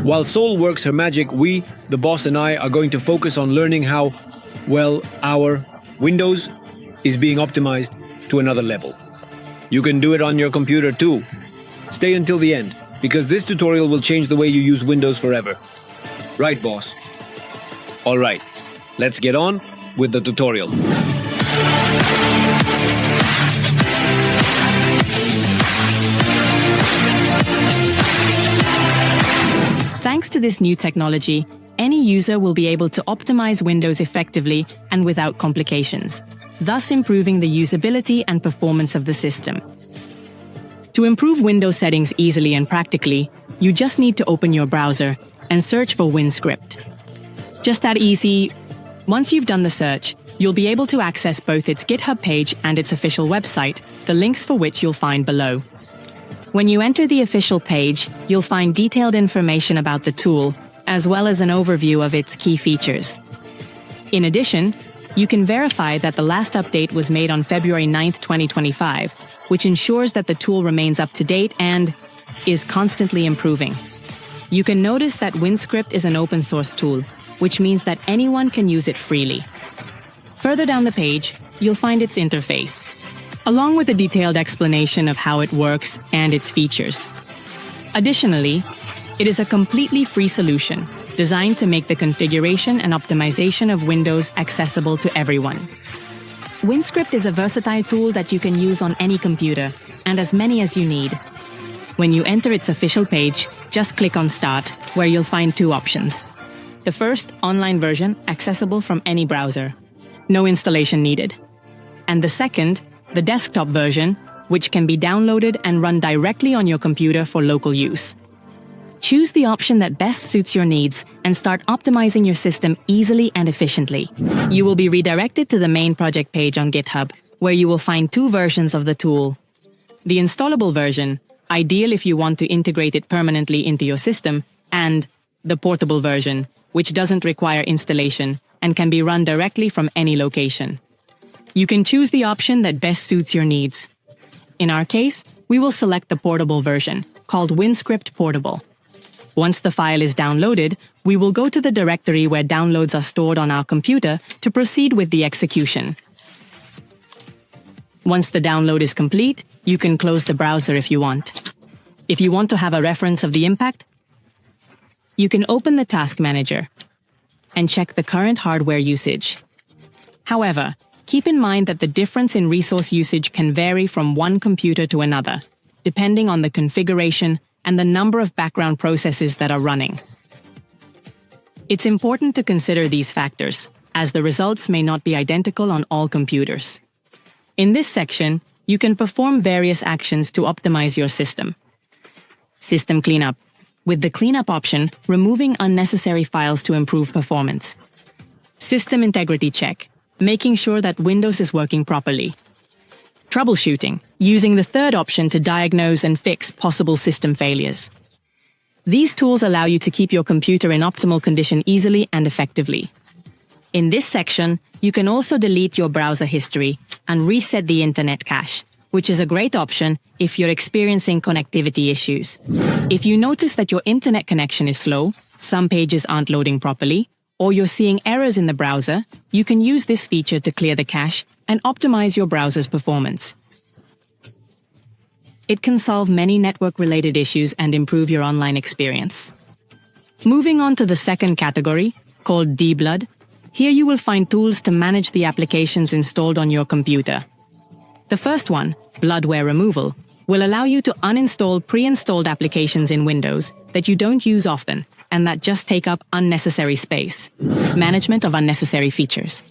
While Soul works her magic, we, the boss and I, are going to focus on learning how, well, our Windows is being optimized to another level. You can do it on your computer too. Stay until the end, because this tutorial will change the way you use Windows forever. Right, boss? All right, let's get on with the tutorial. Thanks to this new technology, any user will be able to optimize Windows effectively and without complications, thus improving the usability and performance of the system. To improve Windows settings easily and practically, you just need to open your browser and search for WinScript. Just that easy. Once you've done the search, you'll be able to access both its GitHub page and its official website, the links for which you'll find below. When you enter the official page, you'll find detailed information about the tool, as well as an overview of its key features. In addition, you can verify that the last update was made on February 9th, 2025, which ensures that the tool remains up to date and is constantly improving. You can notice that WinScript is an open source tool, which means that anyone can use it freely. Further down the page, you'll find its interface, along with a detailed explanation of how it works and its features. Additionally, it is a completely free solution designed to make the configuration and optimization of Windows accessible to everyone. WinScript is a versatile tool that you can use on any computer, and as many as you need. When you enter its official page, just click on Start, where you'll find two options. The first, online version, accessible from any browser. No installation needed. And the second, the desktop version, which can be downloaded and run directly on your computer for local use. Choose the option that best suits your needs and start optimizing your system easily and efficiently. You will be redirected to the main project page on GitHub, where you will find two versions of the tool. The installable version, ideal if you want to integrate it permanently into your system, and the portable version, which doesn't require installation and can be run directly from any location. You can choose the option that best suits your needs. In our case, we will select the portable version, called WinScript Portable. Once the file is downloaded, we will go to the directory where downloads are stored on our computer to proceed with the execution. Once the download is complete, you can close the browser if you want. If you want to have a reference of the impact, you can open the Task Manager and check the current hardware usage. However, keep in mind that the difference in resource usage can vary from one computer to another, depending on the configuration and the number of background processes that are running. It's important to consider these factors, as the results may not be identical on all computers. In this section, you can perform various actions to optimize your system. System Cleanup. With the Cleanup option, removing unnecessary files to improve performance. System Integrity Check. Making sure that Windows is working properly. Troubleshooting, using the third option to diagnose and fix possible system failures. These tools allow you to keep your computer in optimal condition easily and effectively. In this section, you can also delete your browser history and reset the internet cache, which is a great option if you're experiencing connectivity issues. If you notice that your internet connection is slow, some pages aren't loading properly, or you're seeing errors in the browser, you can use this feature to clear the cache and optimize your browser's performance. It can solve many network-related issues and improve your online experience. Moving on to the second category, called debloat, here you will find tools to manage the applications installed on your computer. The first one, bloatware removal, will allow you to uninstall pre-installed applications in Windows that you don't use often and that just take up unnecessary space. Management of unnecessary features.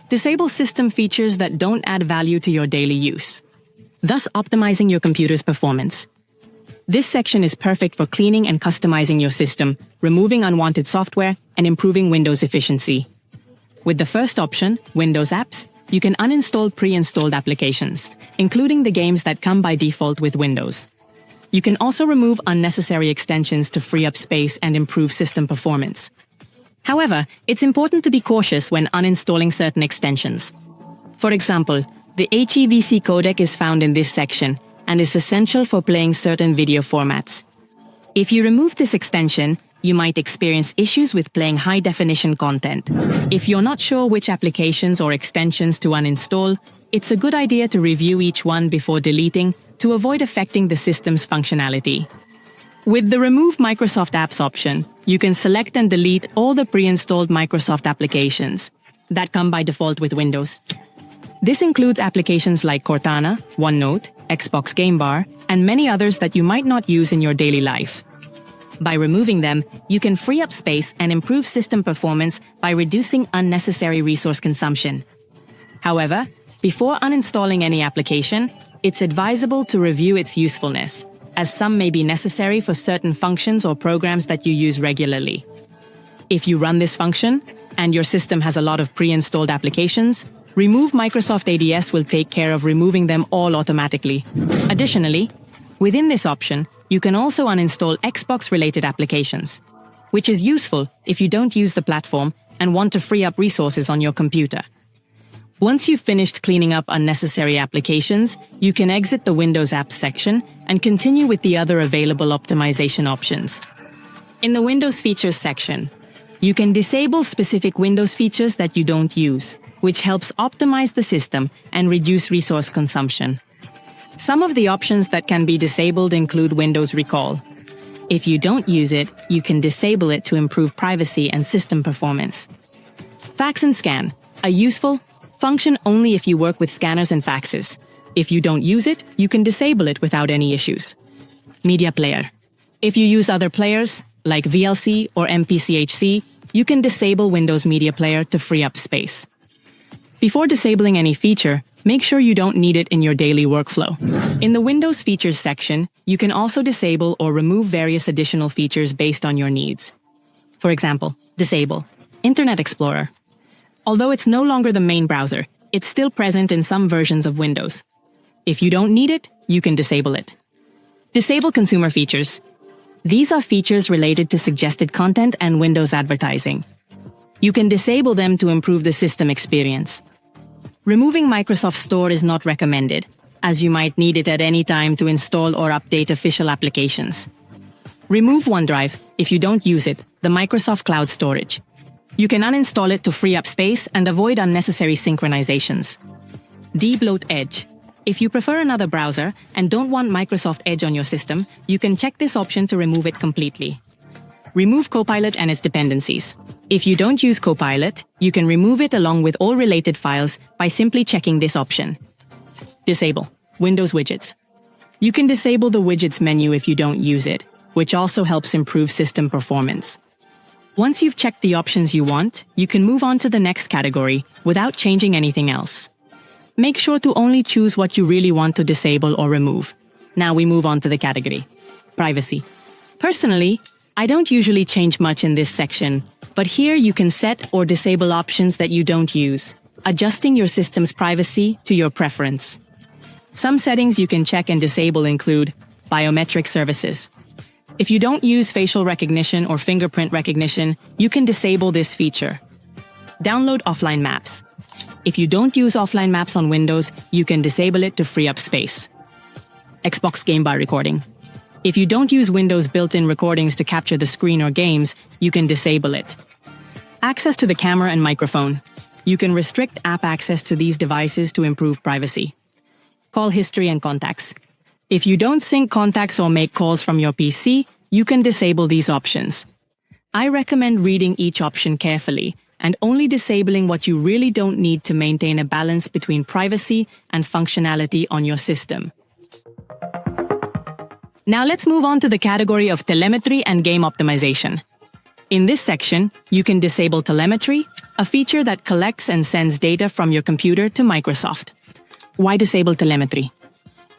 Disable system features that don't add value to your daily use, thus optimizing your computer's performance. This section is perfect for cleaning and customizing your system, removing unwanted software, and improving Windows efficiency. With the first option, Windows Apps, you can uninstall pre-installed applications, including the games that come by default with Windows. You can also remove unnecessary extensions to free up space and improve system performance. However, it's important to be cautious when uninstalling certain extensions. For example, the HEVC codec is found in this section and is essential for playing certain video formats. If you remove this extension, you might experience issues with playing high-definition content. If you're not sure which applications or extensions to uninstall, it's a good idea to review each one before deleting to avoid affecting the system's functionality. With the Remove Microsoft Apps option, you can select and delete all the pre-installed Microsoft applications that come by default with Windows. This includes applications like Cortana, OneNote, Xbox Game Bar, and many others that you might not use in your daily life. By removing them, you can free up space and improve system performance by reducing unnecessary resource consumption. However, before uninstalling any application, it's advisable to review its usefulness, as some may be necessary for certain functions or programs that you use regularly. If you run this function, and your system has a lot of pre-installed applications, Remove Microsoft ADS will take care of removing them all automatically. Additionally, within this option, you can also uninstall Xbox-related applications, which is useful if you don't use the platform and want to free up resources on your computer. Once you've finished cleaning up unnecessary applications, you can exit the Windows Apps section and continue with the other available optimization options. In the Windows Features section, you can disable specific Windows features that you don't use, which helps optimize the system and reduce resource consumption. Some of the options that can be disabled include Windows Recall. If you don't use it, you can disable it to improve privacy and system performance. Fax and Scan, a useful function only if you work with scanners and faxes. If you don't use it, you can disable it without any issues. Media Player. If you use other players, like VLC or MPCHC, you can disable Windows Media Player to free up space. Before disabling any feature, make sure you don't need it in your daily workflow. In the Windows Features section, you can also disable or remove various additional features based on your needs. For example, disable Internet Explorer. Although it's no longer the main browser, it's still present in some versions of Windows. If you don't need it, you can disable it. Disable Consumer Features. These are features related to suggested content and Windows advertising. You can disable them to improve the system experience. Removing Microsoft Store is not recommended, as you might need it at any time to install or update official applications. Remove OneDrive if you don't use it, the Microsoft Cloud Storage. You can uninstall it to free up space and avoid unnecessary synchronizations. De-bloat Edge. If you prefer another browser and don't want Microsoft Edge on your system, you can check this option to remove it completely. Remove Copilot and its dependencies. If you don't use Copilot, you can remove it along with all related files by simply checking this option. Disable Windows Widgets. You can disable the Widgets menu if you don't use it, which also helps improve system performance. Once you've checked the options you want, you can move on to the next category without changing anything else. Make sure to only choose what you really want to disable or remove. Now we move on to the category. Privacy. Personally, I don't usually change much in this section, but here you can set or disable options that you don't use, adjusting your system's privacy to your preference. Some settings you can check and disable include biometric services. If you don't use facial recognition or fingerprint recognition, you can disable this feature. Download offline maps. If you don't use offline maps on Windows, you can disable it to free up space. Xbox Game Bar recording. If you don't use Windows built-in recordings to capture the screen or games, you can disable it. Access to the camera and microphone. You can restrict app access to these devices to improve privacy. Call history and contacts. If you don't sync contacts or make calls from your PC, you can disable these options. I recommend reading each option carefully and only disabling what you really don't need to maintain a balance between privacy and functionality on your system. Now let's move on to the category of telemetry and game optimization. In this section, you can disable telemetry, a feature that collects and sends data from your computer to Microsoft. Why disable telemetry?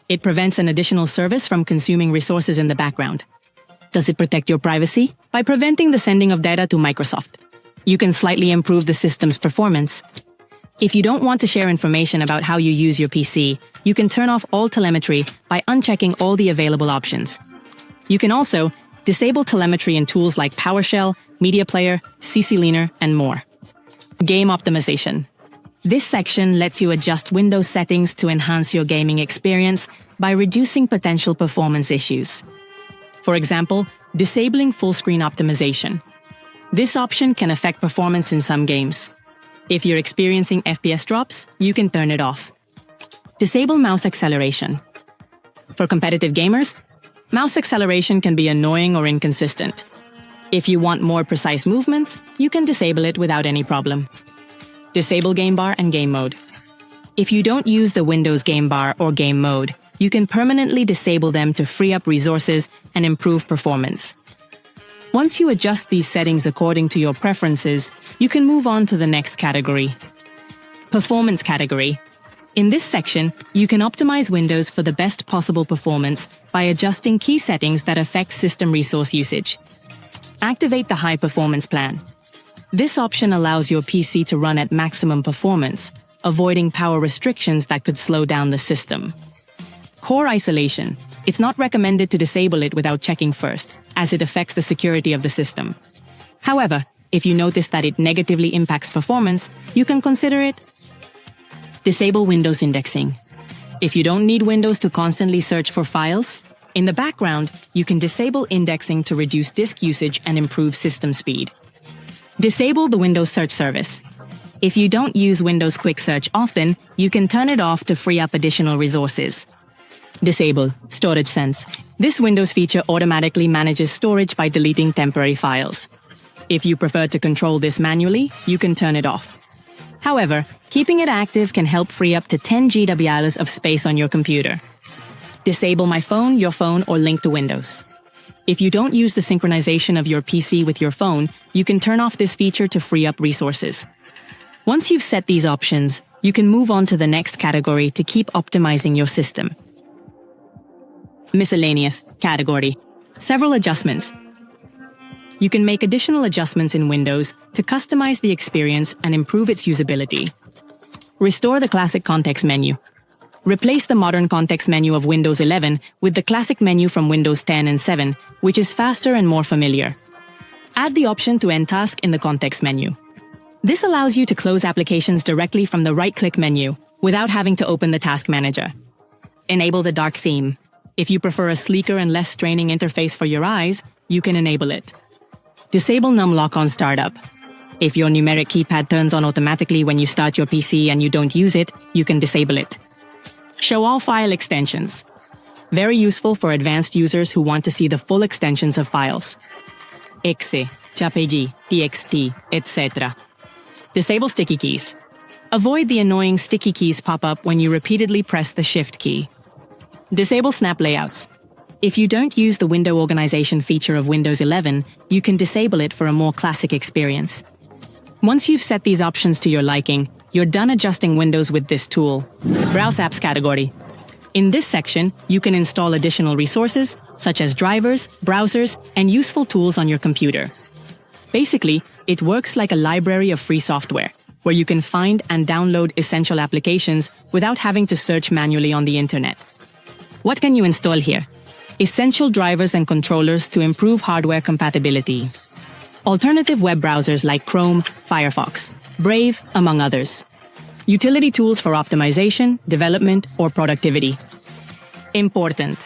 It prevents an additional service from consuming resources in the background. Does it protect your privacy? By preventing the sending of data to Microsoft, you can slightly improve the system's performance. If you don't want to share information about how you use your PC, you can turn off all telemetry by unchecking all the available options. You can also disable telemetry in tools like PowerShell, Media Player, CCleaner, and more. Game optimization. This section lets you adjust Windows settings to enhance your gaming experience by reducing potential performance issues. For example, Disabling full screen optimization. This option can affect performance in some games. If you're experiencing FPS drops, you can turn it off. Disable mouse acceleration. For competitive gamers, mouse acceleration can be annoying or inconsistent. If you want more precise movements, you can disable it without any problem. Disable game bar and game mode. If you don't use the Windows game bar or game mode, you can permanently disable them to free up resources and improve performance. Once you adjust these settings according to your preferences, you can move on to the next category. Performance category. In this section, you can optimize Windows for the best possible performance by adjusting key settings that affect system resource usage. Activate the high performance plan. This option allows your PC to run at maximum performance, avoiding power restrictions that could slow down the system. Core isolation. It's not recommended to disable it without checking first, as it affects the security of the system. However, if you notice that it negatively impacts performance, you can consider it. Disable Windows indexing. If you don't need Windows to constantly search for files, in the background, you can disable indexing to reduce disk usage and improve system speed. Disable the Windows Search Service. If you don't use Windows Quick Search often, you can turn it off to free up additional resources. Disable Storage Sense. This Windows feature automatically manages storage by deleting temporary files. If you prefer to control this manually, you can turn it off. However, keeping it active can help free up to 10 GB of space on your computer. Disable My Phone, Your Phone, or Link to Windows. If you don't use the synchronization of your PC with your phone, you can turn off this feature to free up resources. Once you've set these options, you can move on to the next category to keep optimizing your system. Miscellaneous category. Several adjustments. You can make additional adjustments in Windows to customize the experience and improve its usability. Restore the classic context menu. Replace the modern context menu of Windows 11 with the classic menu from Windows 10 and 7, which is faster and more familiar. Add the option to end task in the context menu. This allows you to close applications directly from the right-click menu without having to open the task manager. Enable the dark theme. If you prefer a sleeker and less straining interface for your eyes, you can enable it. Disable numlock on startup. If your numeric keypad turns on automatically when you start your PC and you don't use it, you can disable it. Show all file extensions. Very useful for advanced users who want to see the full extensions of files. exe, jpg, txt, etc. Disable sticky keys. Avoid the annoying sticky keys pop-up when you repeatedly press the Shift key. Disable snap layouts. If you don't use the window organization feature of Windows 11, you can disable it for a more classic experience. Once you've set these options to your liking, you're done adjusting Windows with this tool. Browse apps category. In this section, you can install additional resources, such as drivers, browsers, and useful tools on your computer. Basically, it works like a library of free software, where you can find and download essential applications without having to search manually on the internet. What can you install here? Essential drivers and controllers to improve hardware compatibility. Alternative web browsers like Chrome, Firefox, Brave, among others. Utility tools for optimization, development, or productivity. Important.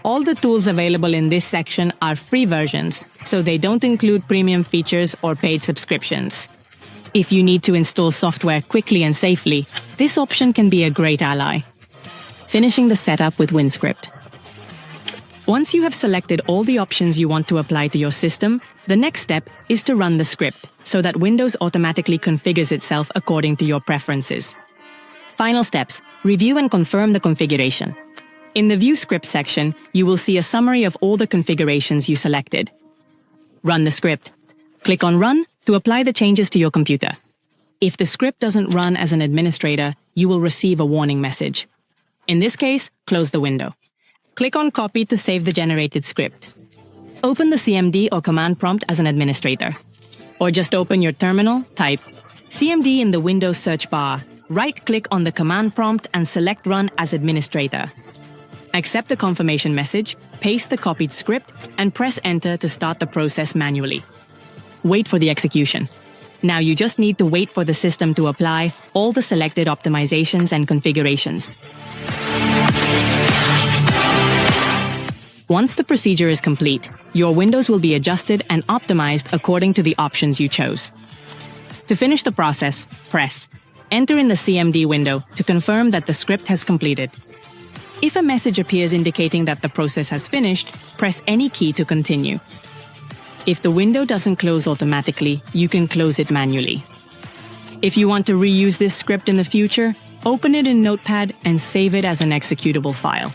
All the tools available in this section are free versions, so they don't include premium features or paid subscriptions. If you need to install software quickly and safely, this option can be a great ally. Finishing the setup with WinScript. Once you have selected all the options you want to apply to your system, the next step is to run the script so that Windows automatically configures itself according to your preferences. Final steps: review and confirm the configuration. In the View Script section, you will see a summary of all the configurations you selected. Run the script. Click on Run to apply the changes to your computer. If the script doesn't run as an administrator, you will receive a warning message. In this case, close the window. Click on Copy to save the generated script. Open the CMD or command prompt as an administrator. Or just open your terminal, type CMD in the Windows search bar. Right-click on the command prompt and select Run as administrator. Accept the confirmation message, paste the copied script, and press Enter to start the process manually. Wait for the execution. Now you just need to wait for the system to apply all the selected optimizations and configurations. Once the procedure is complete, your windows will be adjusted and optimized according to the options you chose. To finish the process, press Enter in the CMD window to confirm that the script has completed. If a message appears indicating that the process has finished, press any key to continue. If the window doesn't close automatically, you can close it manually. If you want to reuse this script in the future, open it in Notepad and save it as an executable file.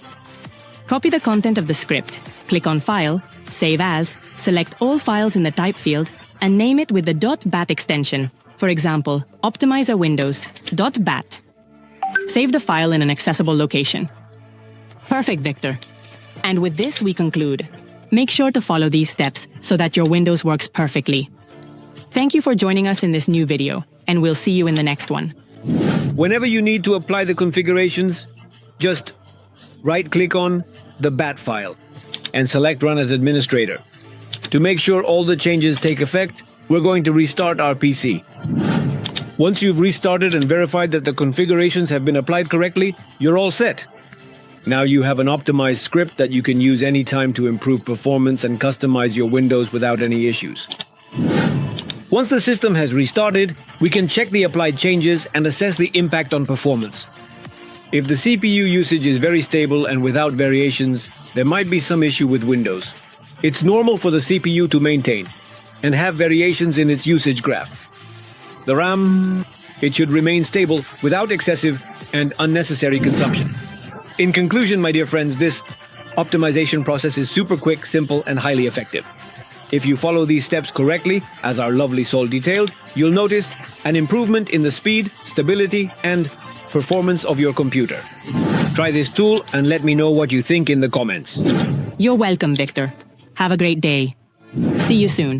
Copy the content of the script, click on File, Save As, select all files in the Type field, and name it with the .bat extension. For example, Optimizer Windows .bat. Save the file in an accessible location. Perfect, Victor. And with this, we conclude. Make sure to follow these steps so that your Windows works perfectly. Thank you for joining us in this new video, and we'll see you in the next one. Whenever you need to apply the configurations, just right-click on the BAT file and select Run as Administrator. To make sure all the changes take effect, we're going to restart our PC. Once you've restarted and verified that the configurations have been applied correctly, you're all set. Now you have an optimized script that you can use anytime to improve performance and customize your Windows without any issues. Once the system has restarted, we can check the applied changes and assess the impact on performance. If the CPU usage is very stable and without variations, there might be some issue with Windows. It's normal for the CPU to maintain and have variations in its usage graph. The RAM, it should remain stable without excessive and unnecessary consumption. In conclusion, my dear friends, this optimization process is super quick, simple, and highly effective. If you follow these steps correctly, as our lovely Sol detailed, you'll notice an improvement in the speed, stability, and performance of your computer. Try this tool and let me know what you think in the comments. You're welcome, Victor. Have a great day. See you soon.